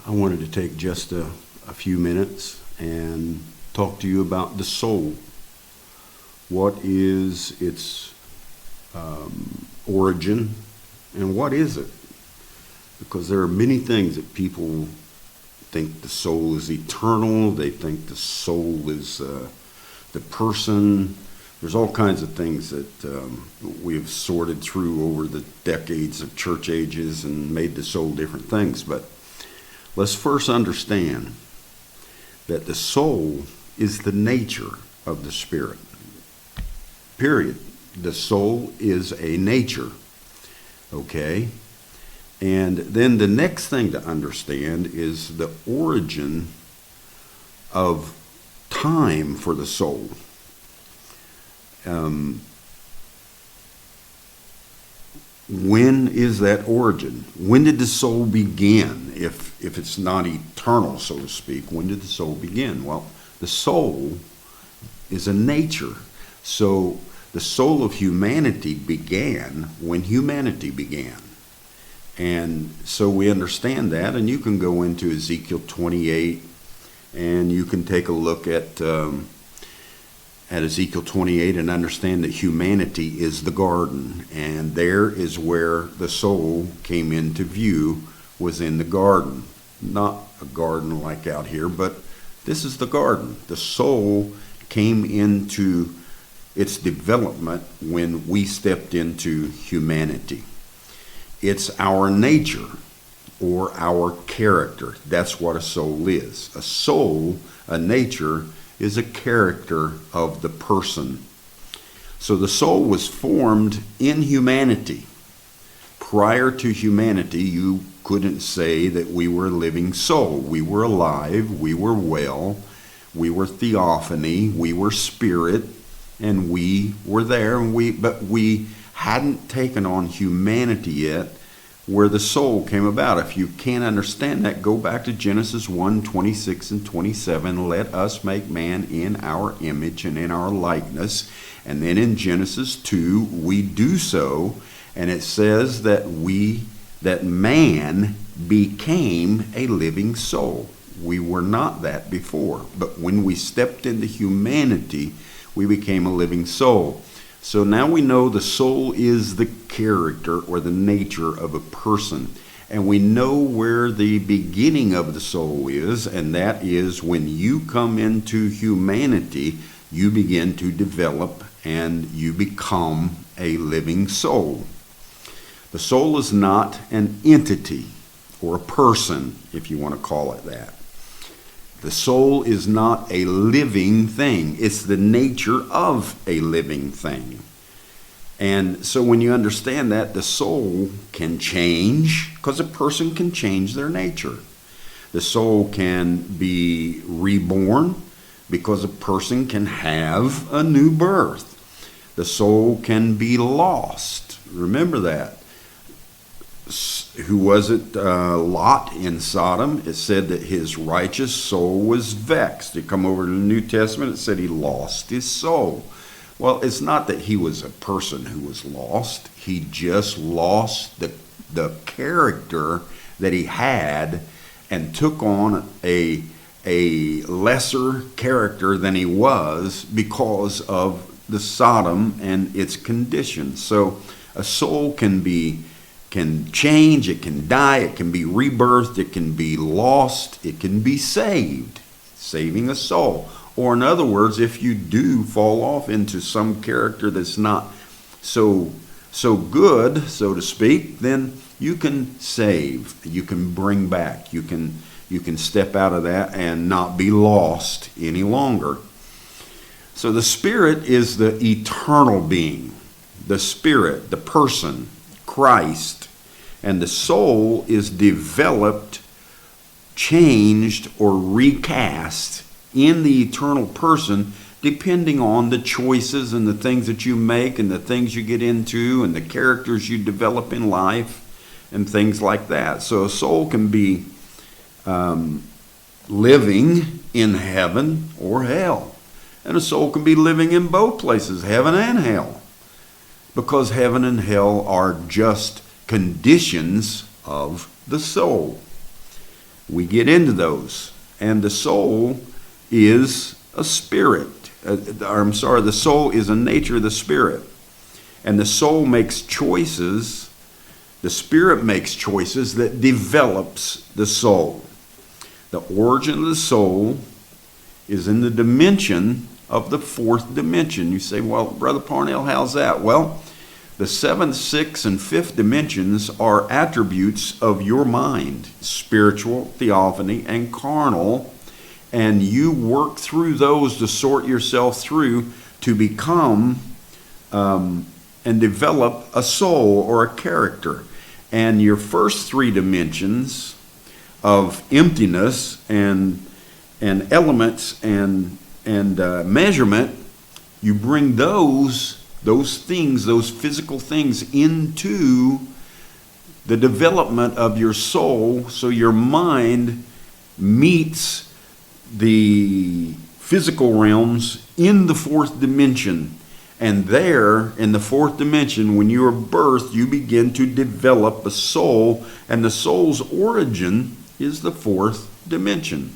I wanted to take just a few minutes and talk to you about the soul. What is its origin and what is it? Because there are many things that people think the soul is eternal, they think the soul is the person. There's all kinds of things that we have sorted through over the decades of church ages and made the soul different things. But let's first understand that the soul is the nature of the spirit. Period. The soul is a nature. Okay? And then the next thing to understand is the origin of time for the soul. When is that origin? When did the soul begin? If it's not eternal, so to speak, when did the soul begin? Well, the soul is a nature. So the soul of humanity began when humanity began. And so we understand that, and you can go into Ezekiel 28, and you can take a look at Ezekiel 28 and understand that humanity is the garden, and there is where the soul came into view, was in the garden. Not a garden like out here, but this is the garden. The soul came into its development when we stepped into humanity. It's our nature or our character. That's what a soul is. A soul, a nature, is a character of the person. So the soul was formed in humanity. Prior to humanity, you couldn't say that we were a living soul. We were alive, we were well, we were theophany, we were spirit, and we were there, but we hadn't taken on humanity yet, where the soul came about. If you can't understand that, go back to Genesis 1:26 and 27. Let us make man in our image and in our likeness. And then in Genesis 2, we do so, and it says that man became a living soul. We were not that before, but when we stepped into humanity, we became a living soul. So now we know the soul is the character or the nature of a person. And we know where the beginning of the soul is, and that is when you come into humanity, you begin to develop and you become a living soul. The soul is not an entity or a person, if you want to call it that. The soul is not a living thing. It's the nature of a living thing. And so when you understand that, the soul can change, because a person can change their nature. The soul can be reborn, because a person can have a new birth. The soul can be lost. Remember that. Who was it? Lot in Sodom. It said that his righteous soul was vexed. You come over to the New Testament, it said he lost his soul. Well, it's not that he was a person who was lost. He just lost the character that he had and took on a lesser character than he was because of the Sodom and its conditions. So a soul can change, it can die, it can be rebirthed, it can be lost, it can be saved, saving a soul. Or in other words, if you do fall off into some character that's not so good, so to speak, then you can save, you can bring back, you can step out of that and not be lost any longer. So the spirit is the eternal being, the spirit, the person, Christ, and the soul is developed, changed, or recast in the eternal person, depending on the choices and the things that you make and the things you get into and the characters you develop in life and things like that. So a soul can be living in heaven or hell. And a soul can be living in both places, heaven and hell. Because heaven and hell are just conditions of the soul. We get into those. And the soul is a spirit. The soul is a nature of the spirit. And the soul makes choices. The spirit makes choices that develops the soul. The origin of the soul is in the dimension of the fourth dimension. You say, well, Brother Parnell, how's that? Well, the seventh, sixth, and fifth dimensions are attributes of your mind, spiritual, theophany, and carnal, and you work through those to sort yourself through to become and develop a soul or a character. And your first three dimensions of emptiness and elements and measurement, you bring those things, those physical things, into the development of your soul, so your mind meets the physical realms in the fourth dimension. And there, in the fourth dimension, when you are birthed, you begin to develop a soul, and the soul's origin is the fourth dimension.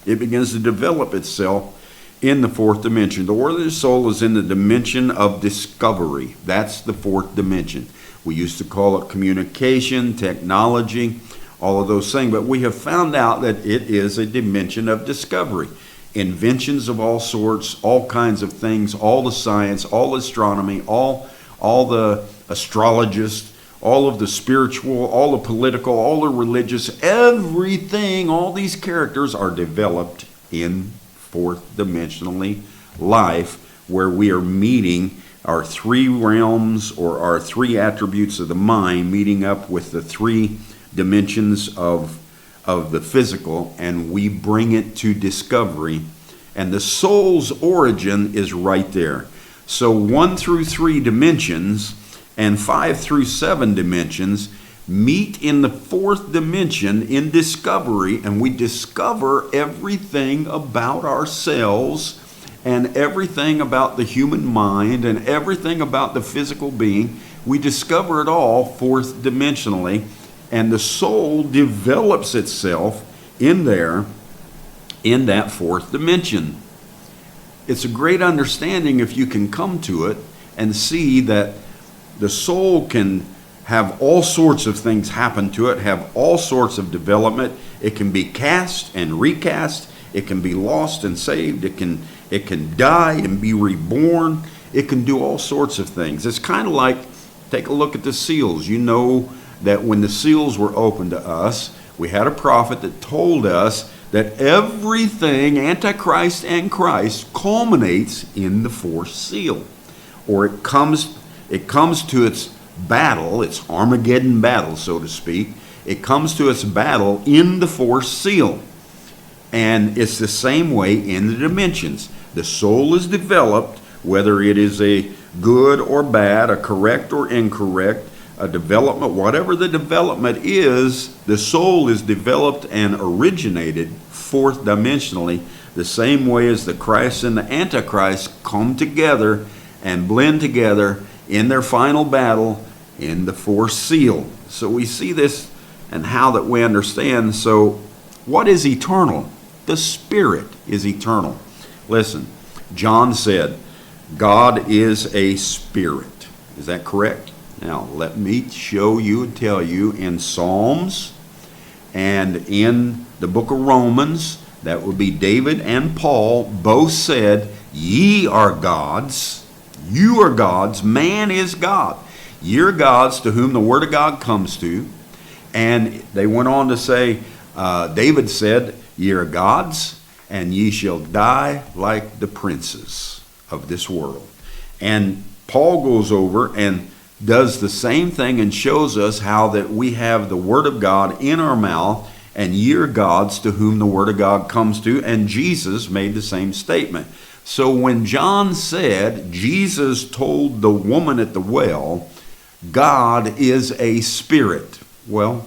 It begins to develop itself in the fourth dimension. The order of the soul is in the dimension of discovery. That's the fourth dimension. We used to call it communication, technology, all of those things, but we have found out that it is a dimension of discovery. Inventions of all sorts, all kinds of things, all the science, all astronomy, all the astrologists, all of the spiritual, all the political, all the religious, everything, all these characters are developed in fourth dimensionally life, where we are meeting our three realms or our three attributes of the mind, meeting up with the three dimensions of the physical, and we bring it to discovery. And the soul's origin is right there. So 1 through 3 dimensions and 5 through 7 dimensions meet in the fourth dimension in discovery, and we discover everything about ourselves and everything about the human mind and everything about the physical being. We discover it all fourth dimensionally, and the soul develops itself in there, in that fourth dimension. It's a great understanding if you can come to it and see that the soul can have all sorts of things happen to it, have all sorts of development. It can be cast and recast. It can be lost and saved. It can die and be reborn. It can do all sorts of things. It's kind of like, take a look at the seals. You know that when the seals were opened to us, we had a prophet that told us that everything, Antichrist and Christ, culminates in the fourth seal. Or it comes to its battle, its Armageddon battle, so to speak. It comes to its battle in the fourth seal. And it's the same way in the dimensions. The soul is developed, whether it is a good or bad, a correct or incorrect, a development, whatever the development is, the soul is developed and originated fourth dimensionally, the same way as the Christ and the Antichrist come together and blend together in their final battle in the fourth seal. So we see this and how that we understand. So what is eternal? The Spirit is eternal. Listen, John said, God is a spirit. Is that correct? Now, let me show you and tell you in Psalms and in the book of Romans, that would be David and Paul, both said, ye are gods, you are gods, man is God. Ye are gods to whom the word of God comes to. And they went on to say, David said, ye are gods, and ye shall die like the princes of this world. And Paul goes over and does the same thing and shows us how that we have the Word of God in our mouth, and ye are gods to whom the Word of God comes to, and Jesus made the same statement. So when John said, Jesus told the woman at the well, God is a spirit. Well,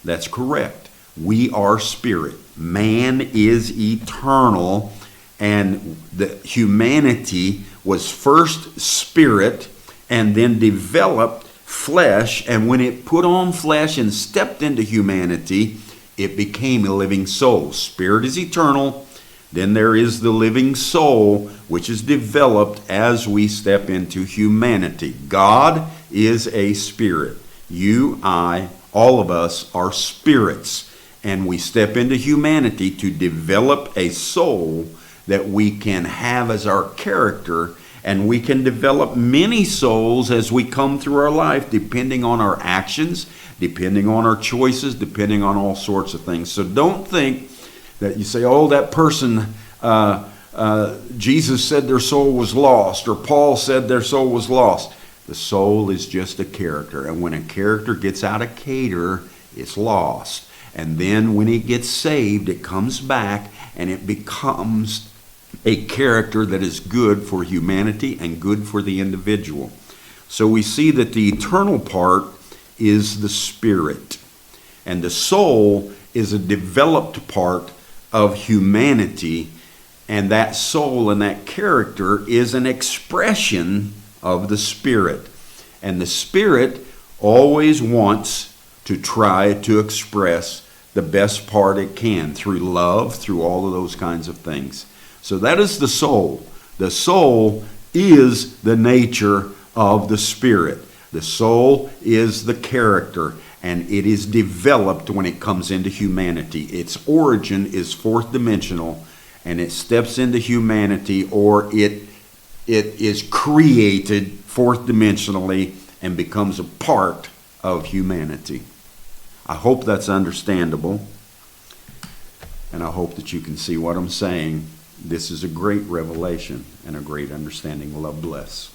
that's correct. We are spirit. Man is eternal, and the humanity was first spirit and then developed flesh, and when it put on flesh and stepped into humanity, it became a living soul. Spirit is eternal. Then there is the living soul, which is developed as we step into humanity. God is a spirit. You, I, all of us are spirits. And we step into humanity to develop a soul that we can have as our character. And we can develop many souls as we come through our life, depending on our actions, depending on our choices, depending on all sorts of things. So don't think that you say, oh, that person, Jesus said their soul was lost, or Paul said their soul was lost. The soul is just a character. And when a character gets out of cater, it's lost. And then when it gets saved, it comes back and it becomes a character that is good for humanity and good for the individual. So we see that the eternal part is the spirit. And the soul is a developed part of humanity. And that soul and that character is an expression of the spirit. And the spirit always wants to try to express the best part it can through love, through all of those kinds of things. So that is the soul. The soul is the nature of the spirit. The soul is the character, and it is developed when it comes into humanity. Its origin is fourth dimensional, and it steps into humanity, or it is created fourth dimensionally and becomes a part of humanity. I hope that's understandable, and I hope that you can see what I'm saying. This is a great revelation and a great understanding. Love bless.